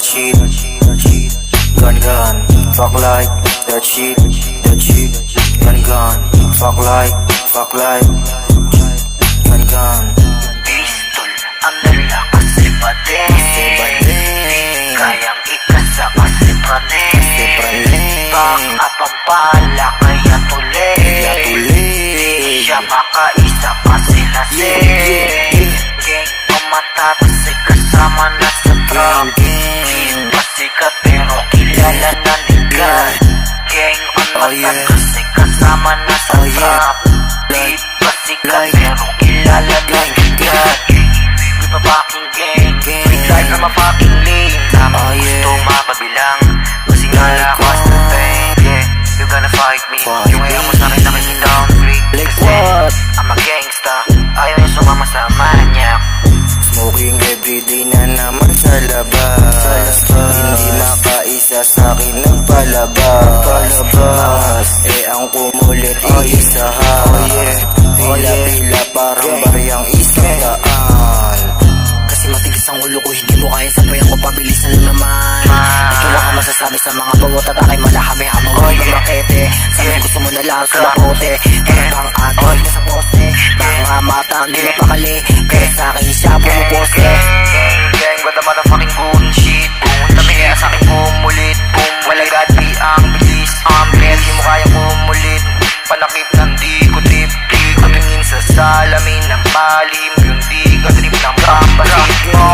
shit. Gun, fuck like that shit. Gun, fuck like. Gun. Pistol, ang lalakas si Badeng. Kayang ikasa kasi praning. Back up ang pala kaya tuloy. Siya makaisa kasi lasing. Gang pamata kasi kasama na sa trap. Pasikat pero kilala na ligat. Gang pamata kasi kasama na sa trap. Pasikat pero kilala na ligat. We pa fucking gang. We like na ma-fucking lame. Tama gusto mapabilang. Kasi nga ako sa thing. Yeah, you gonna fight me. Yung ayaw mo sa'kin nakikita on freak. Kasi I'm a gangsta. Ayaw niya sumama sa manyak. Smoking everyday na naman sa labas. Hindi makaisa sa'kin ng palabas. Ang kumulit iisahan. Pila parang bariyang isang daan. Kasi matigas ang ulo ko, hindi mo kaya sabayan ko, pabilisan lang naman. Ito lang ang masasabi sa mga bawat at aking malahami. Hamang ng makete, sana gusto mo na lang sumapote. Parang bang atoy na sa poste. Mga mata hindi mapakali, kaya sa'kin siya pumupose. Gang, what the motherfucking bullshit. Pumunta may kaya sa'kin bumulit. Walagad di ang bilis. Pero di mo kaya bumulit. Panakip ng di ko trip. Tingin sa salamin ng palim. Yung di ko trip ng pampasit mo.